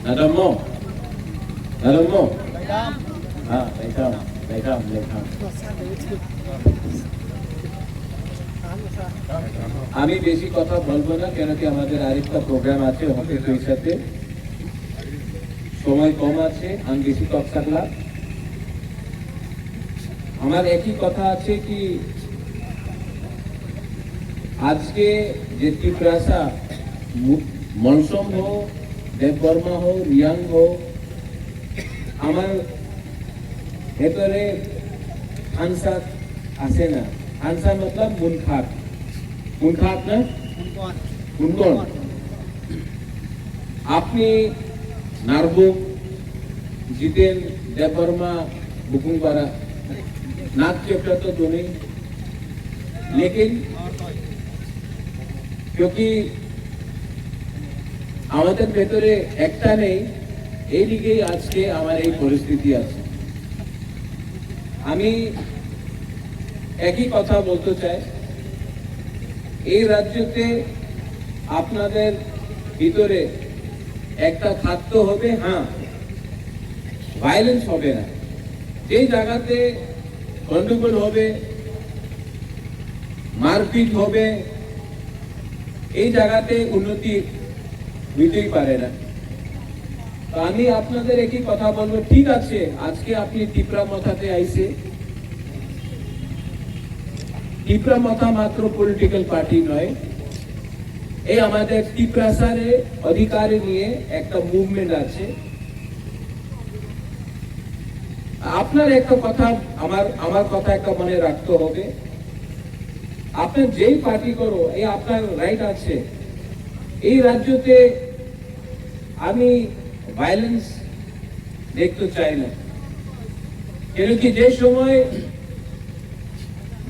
Madam Mo. हाँ बैठा আমি বেশি কথা বলবো না কেন কি আমাদের আরেকটা প্রোগ্রাম আছে হতে তুই সাথে সময় কম আছে আমি বেশি কথা থাকলাম আমার একই কথা আছে কি আজকে যে ত্রিপুরাসা মনসম हो দেববর্মা हो রিয়াং हो আমার ভেতরে আনসার আছে না আনসার मतलब মুনখাত না মুনকন আপনি নারবুক जितेन देवबर्मा बुकिंग करा नाथ चैप्टर तो दोनों लेकिन क्योंकि আমাদের ভেতরে একটা নেই এই দিকেই আজকে আমার এই পরিস্থিতি আছে আমি একই কথা বলতে চাই এই রাজ্যতে আপনাদের ভিতরে একটা থাকতে হবে হ্যাঁ ভায়োলেন্স হবে না যে জায়গাতে গন্ডগোল হবে মারপিট হবে এই জায়গাতে উন্নতি হইতেই পারে না তো আমি আপনাদের একই কথা বলবো ঠিক আছে আজকে আপনি ত্রিপুরা মাথাতে আইছে ত্রিপুরা মাথা মাত্র পলিটিক্যাল পার্টি নয় এই আমাদের ত্রিপুরাসারে অধিকার নিয়ে একটা মুভমেন্ট আছে আপনার একটা কথা আমার কথা একটা মনে রাখতে হবে আপনার যেই পার্টি করো এই আপনার রাইট আছে এই রাজ্যতে আমি ভায়োলেন্স দেখতে চাই না কেন কি যে সময়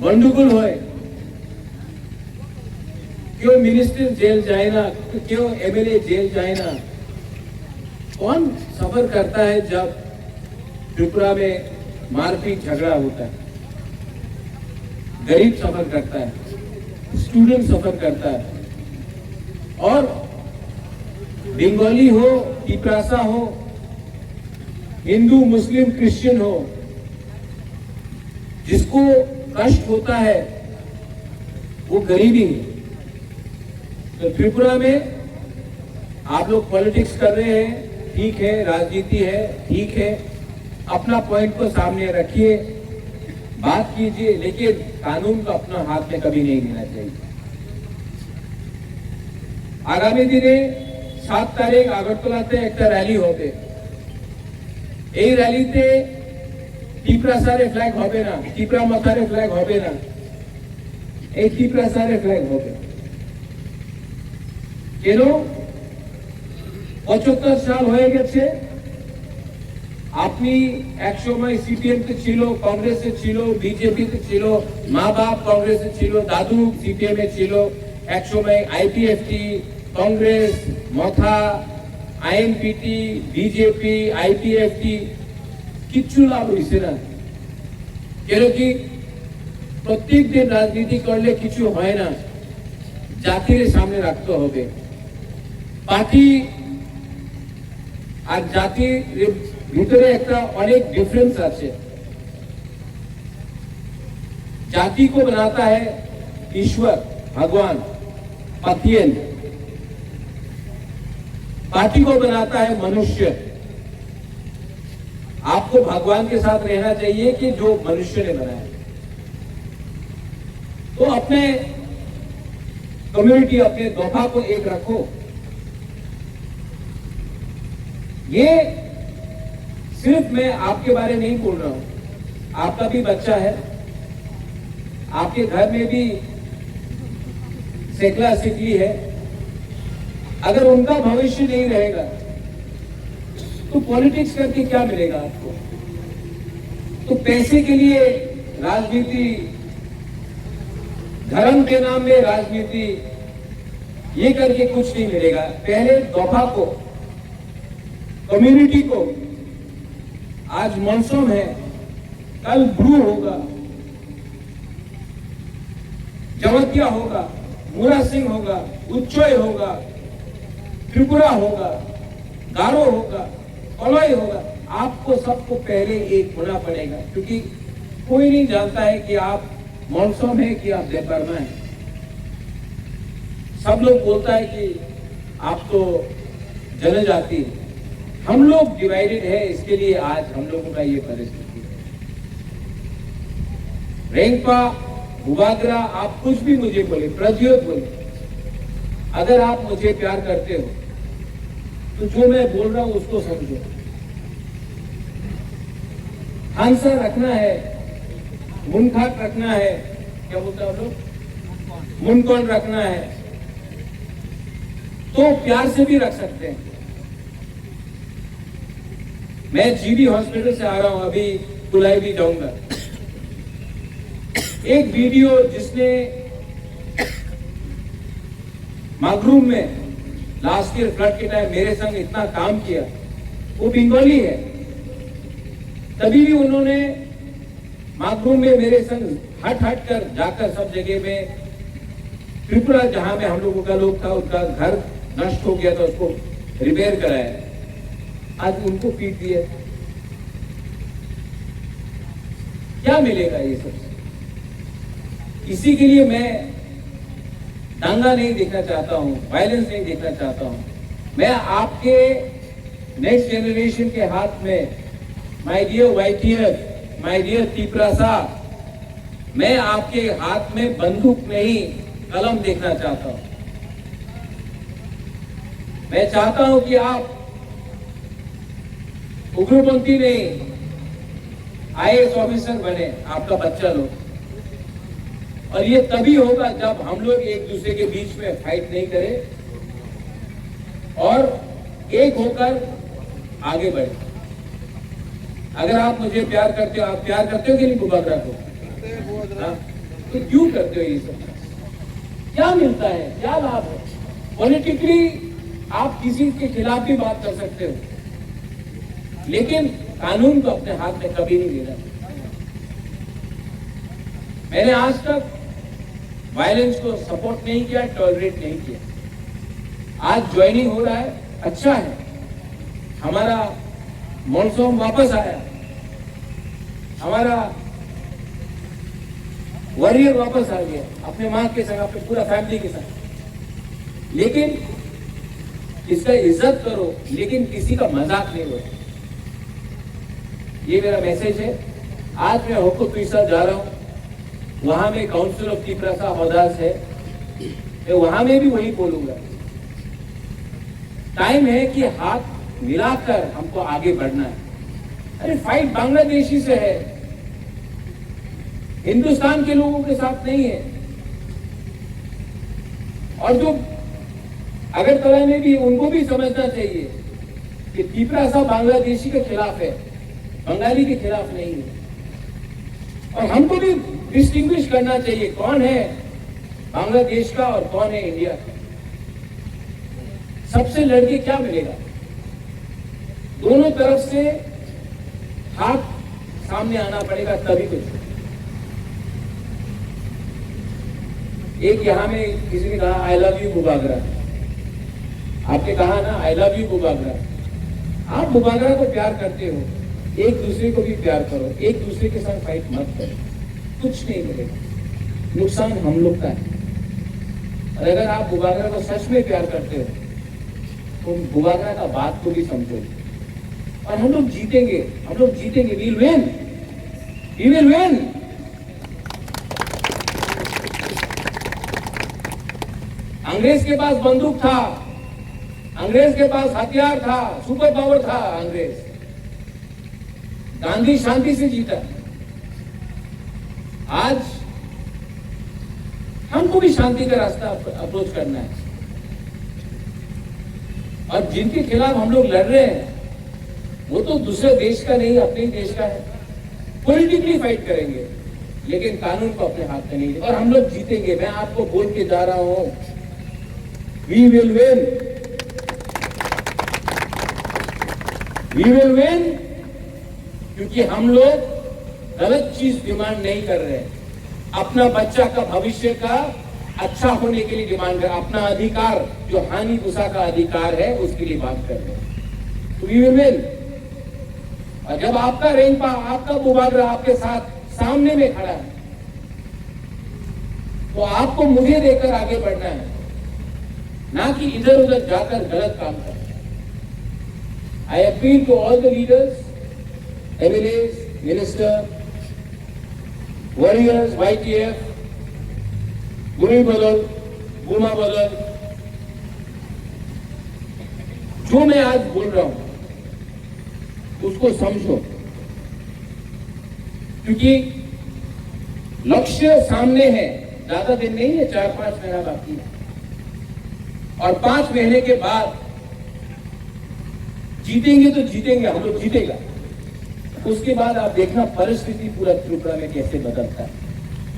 গন্ডগোল হয় কেউ मिनिस्टर जेल जाए ना क्यों एमएलए जेल जाए ना कौन सफर करता है जब त्रिपुरा में मारपीट झगड़ा होता है गरीब सफर करता है स्टूडेंट सफर करता है और बंगाली हो टिप्रासा हो हिंदू मुस्लिम क्रिश्चियन हो जिसको कष्ट होता है वो गरीबी है तो त्रिपुरा में आप लोग पॉलिटिक्स कर रहे हैं ठीक है राजनीति है ठीक है अपना पॉइंट को सामने रखिए बात कीजिए लेकिन कानून को अपना हाथ में कभी नहीं लेना चाहिए आगामी दिने 7 तारीख আগরতলাতে একটা র্যালি হবে এই র্যালিতে ত্রিপুরাসারে ফ্ল্যাগ হবে না ত্রিপুরা মাথারে ফ্ল্যাগ হবে না এই ত্রিপুরাসারে ফ্ল্যাগ হবে কেন 75 সাল হয়ে গেছে আপনি এক সময় সিপিএম তে ছিল কংগ্রেসে ছিল বিজেপি তে ছিল মা বাপ কংগ্রেসে ছিল দাদু সিপিএম এ ছিল এক সময় আইপিএফটি कांग्रेस मथा आईएनपीटी बीजेपी आईपीएफटी किच्छु लाभ হইছে না কেন কি প্রত্যেক দিন রাজনীতি করলে কিছু হয় না জাতির সামনে রাখতে হবে পার্টি আর জাতির ভিতরে একটা অনেক ডিফারেন্স আছে जाति को बनाता है ईश्वर भगवान पतियन पार्टी को बनाता है मनुष्य आपको भगवान के साथ रहना चाहिए कि जो मनुष्य ने बनाया तो अपने कम्युनिटी अपने दोफा को एक रखो ये सिर्फ मैं आपके बारे नहीं बोल रहा हूं आपका भी बच्चा है आपके घर में भी सेकला सिकली है अगर उनका भविष्य नहीं रहेगा तो पॉलिटिक्स करके क्या मिलेगा आपको तो पैसे के लिए राजनीति धर्म के नाम में राजनीति ये करके कुछ नहीं मिलेगा पहले दोफा को कम्युनिटी को आज मॉनसून है कल ब्रू होगा जवतिया होगा मुरा सिंह होगा, उच्चय होगा, त्रिपुरा होगा, गारो होगा, कलई होगा, आपको सबको पहले एक होना पड़ेगा, क्योंकि कोई नहीं जानता है कि आप मौसम है कि आप देवबर्मा है। सब लोग बोलता है कि आप तो जनजाति है। हम लोग डिवाइडेड है, इसके लिए आज हम लोगों का ये परिस्थिति है। रेंगपा, भूबागरा, आप कुछ भी मुझे बोले, प्रज्योत बोले, अगर आप मुझे प्यार करते हो तो जो मैं बोल रहा हूं उसको समझो। हांसा रखना है, मुनखाट रखना है, क्या बोलते हैं लोग, मुनकोन रखना है, तो प्यार से भी रख सकते हैं। मैं जीबी हॉस्पिटल से आ रहा हूं, अभी कुलाई भी जाऊंगा। एक वीडियो जिसने मागरूम में लास्ट ईयर फ्लड के टाइम मेरे संग इतना काम किया, वो बंगाली है। तभी भी उन्होंने मागरूम में मेरे संग हट कर जाकर सब जगह में, त्रिपुरा जहां में हम लोगों का लोग था, उनका घर नष्ट हो गया था, उसको रिपेयर कराया। आज उनको पीट दिया। क्या मिलेगा ये सब? इसी के लिए मैं दंगा नहीं देखना चाहता हूं, वायलेंस नहीं देखना चाहता हूं। मैं आपके नेक्स्ट जनरेशन के हाथ में, my dear YTF, my dear Tripura साहब, मैं आपके हाथ में बंदूक नहीं कलम देखना चाहता हूं। मैं चाहता हूं कि आप उग्रपंथी नहीं, IAS ऑफिसर बने, आपका बच्चा लोग। और ये तभी होगा जब हम लोग एक दूसरे के बीच में फाइट नहीं करें और एक होकर आगे बढ़े। अगर आप मुझे प्यार करते हो, आप प्यार करते हो कि नहीं भूबागरा को? तो क्यों करते हो ये सब? क्या मिलता है, क्या लाभ है? पॉलिटिकली आप किसी के खिलाफ भी बात कर सकते हो, लेकिन कानून को अपने हाथ में कभी नहीं लेना। मैंने आज तक वायलेंस को सपोर्ट नहीं किया, टॉलरेट नहीं किया। आज ज्वाइनिंग हो रहा है, अच्छा है। हमारा मॉनसून वापस आया, हमारा वॉरियर वापस आ गया, अपने मां के संग, अपने पूरा फैमिली के साथ। लेकिन इसका इज्जत करो, लेकिन किसी का मजाक नहीं हो। ये मेरा मैसेज है। आज मैं होको तुइसा जा रहा हूं, वहां में काउंसिल ऑफ त्रिपुरा का अहदेदार है, मैं वहां में भी वही बोलूंगा। टाइम है कि हाथ मिलाकर हमको आगे बढ़ना है। अरे फाइट बांग्लादेशी से है, हिंदुस्तान के लोगों के साथ नहीं है। और जो अगरतला में भी, उनको भी समझना चाहिए कि त्रिपुरा साहब बांग्लादेशी के खिलाफ है, बंगाली के खिलाफ नहीं है। और हमको भी डिस्टिंग्विश करना चाहिए कौन है बांग्लादेश का और कौन है इंडिया का। सबसे लड़के क्या मिलेगा? दोनों तरफ से हाथ सामने आना पड़ेगा, तभी कुछ। एक यहां में किसी ने कहा आई लव यू भूबागरा, आपने कहा ना आई लव यू भूबागरा। आप भूबागरा को प्यार करते हो, एक दूसरे को भी प्यार करो, एक दूसरे के साथ फाइट मत करो, कुछ नहीं मिलेगा, नुकसान हम लोग का है। और अगर आप भूबागरा को सच में प्यार करते हो तो भूबागरा का बात को भी समझो। और हम लोग जीतेंगे, हम लोग जीतेंगे, we will win, we will win. अंग्रेज के पास बंदूक था, अंग्रेज के पास हथियार था, सुपर पावर था अंग्रेज। गांधी शांति से जीता। आज हमको भी शांति का रास्ता अप्रोच करना है। और जिनके खिलाफ हम लोग लड़ रहे हैं वो तो दूसरे देश का नहीं, अपने ही देश का है। पॉलिटिकली फाइट करेंगे, लेकिन कानून को अपने हाथ में नहीं। और हम लोग जीतेंगे। मैं आपको बोल के जा रहा हूं, we will win, we will win. क्योंकि हम लोग गलत चीज डिमांड नहीं कर रहे हैं। अपना बच्चा का भविष्य का अच्छा होने के लिए डिमांड कर, अपना अधिकार जो हानि भूसा का अधिकार है उसके लिए बात कर रहे हैं, तो वी विल विन। और जब आपका रेंपा, आपका मुबादला आपके साथ सामने में खड़ा है, तो आपको मुझे देकर आगे बढ़ना है, ना कि इधर उधर जाकर गलत काम करना। I appeal to all the leaders, MLAs, minister, warriors, YTF, बुरी बदल, बुमा बदल, जो मैं आज बोल रहा हूं उसको समझो, क्योंकि लक्ष्य सामने है, ज्यादा दिन नहीं है, 4-5 महीना बाकी है, और 5 महीने के बाद जीतेंगे तो जीतेंगे, हम लोग जीतेगा। उसके बाद आप देखना परिस्थिति पूरा त्रिपुरा में कैसे बदलता है।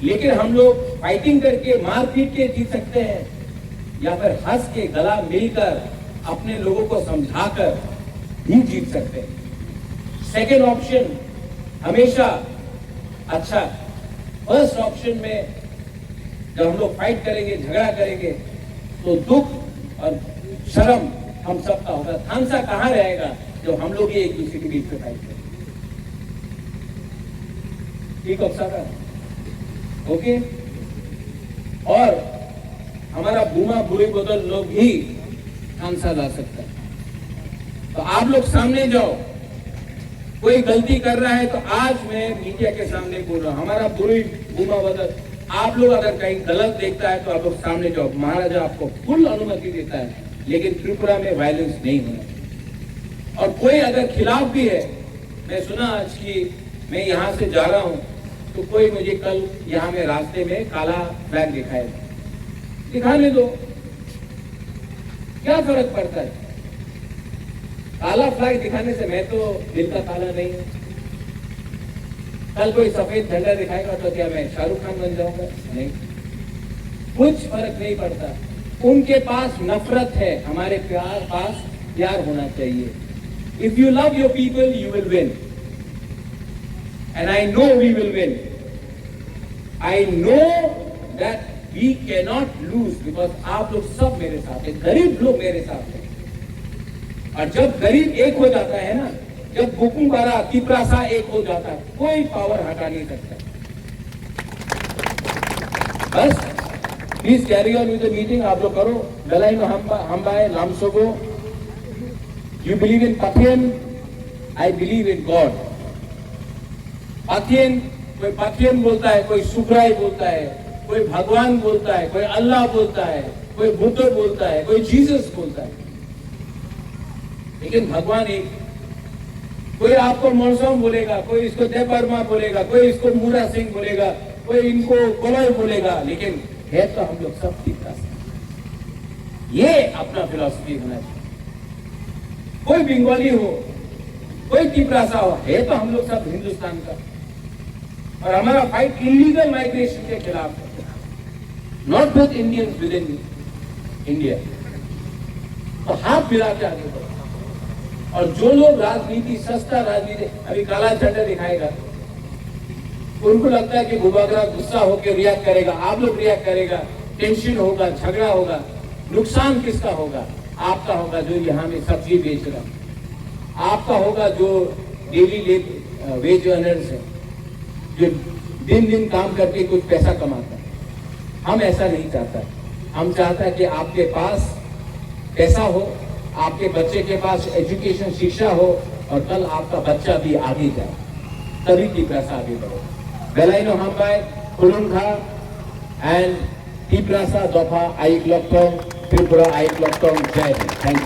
लेकिन हम लोग फाइटिंग करके, मार पीट के जीत सकते हैं, या फिर हंस के गला मिलकर अपने लोगों को समझाकर भी जीत सकते हैं। सेकेंड ऑप्शन हमेशा अच्छा। फर्स्ट ऑप्शन में जब हम लोग फाइट करेंगे, झगड़ा करेंगे, तो दुख और शर्म हम सबका होगा। थानसा कहां रहेगा जब हम लोग ये एक दूसरे के बीच में फाइट करेंगे? ठीक है, ओके। और हमारा बूमा बुरी बदल लोग ही थानसा ला सकता है। तो आप लोग सामने जाओ, कोई गलती कर रहा है तो आज मैं मीडिया के सामने बोल रहा हूं, हमारा बुरी बूमा बदल, आप लोग अगर कहीं गलत देखता है तो आप लोग सामने जाओ। महाराजा आपको फुल अनुमति देता है, लेकिन त्रिपुरा में वायलेंस नहीं होना। और कोई अगर खिलाफ भी है, मैं सुना आज कि मैं यहां से जा रहा हूं तो कोई मुझे कल यहां में रास्ते में काला फ्लैग दिखाएगा, दिखाने दो, क्या फर्क पड़ता है? काला फ्लैग दिखाने से मैं तो दिल का काला नहीं हूं। कल कोई सफेद झंडा दिखाएगा तो क्या मैं शाहरुख खान बन जाऊंगा? नहीं, कुछ फर्क नहीं पड़ता। उनके पास नफरत है, हमारे पास प्यार होना चाहिए। If you love your people you will win, and I know we will win. I know that we cannot lose, because आप लोग सब मेरे साथ हैं, गरीब लोग मेरे साथ हैं। और जब गरीब एक हो जाता है ना, जब बुकुंबारा तिपरासा एक हो जाता है, कोई पावर हटा नहीं सकता। बस please carry on with the meeting. आप लोग करो गलाई में हम्बाए लामसोगो। You believe in Pathian, I believe in God. Pathian, कोई पाथियन बोलता है, कोई सुखराई बोलता है, कोई भगवान बोलता है, कोई अल्लाह बोलता है, कोई बुद्ध बोलता है, कोई जीसस बोलता है, लेकिन भगवान एक। कोई आपको मौसम बोलेगा, कोई इसको देव वर्मा बोलेगा, कोई इसको मूरा सिंह बोलेगा, कोई इनको कोलय बोलेगा, लेकिन है तो हम लोग सब ठीक रास्ते। ये अपना फिलॉसफी होना चाहिए। कोई बंगाली हो, कोई तिपरासा हो, है तो हम लोग सब हिंदुस्तान का। और हमारा फाइट इलीगल माइग्रेशन के खिलाफ है, not with Indians with in India. तो हाथ मिला के आगे बढ़ो। और जो लोग राजनीति, सस्ता राजनीति, अभी काला झंडा दिखाएगा, उनको लगता है कि भूभागरा गुस्सा होकर रिएक्ट करेगा, आप लोग रिएक्ट करेगा, टेंशन होगा, झगड़ा होगा। नुकसान किसका होगा? आपका होगा जो यहाँ में सब्जी बेच रहा, आपका होगा जो डेली वेज अर्नर्स है, जो दिन दिन काम करके कुछ पैसा कमाता है। हम ऐसा नहीं चाहता। हम चाहता है कि आपके पास पैसा हो, आपके बच्चे के पास एजुकेशन, शिक्षा हो, और कल आपका बच्चा भी आगे जाए, तभी की पैसा आगे बढ़े। बेलाइनो हम्बाई खुलुंखा एंड तिपरासा दफा आइक लक्टों, त्रिपुरा आइक लक्टों। जय हिंद। Thank you.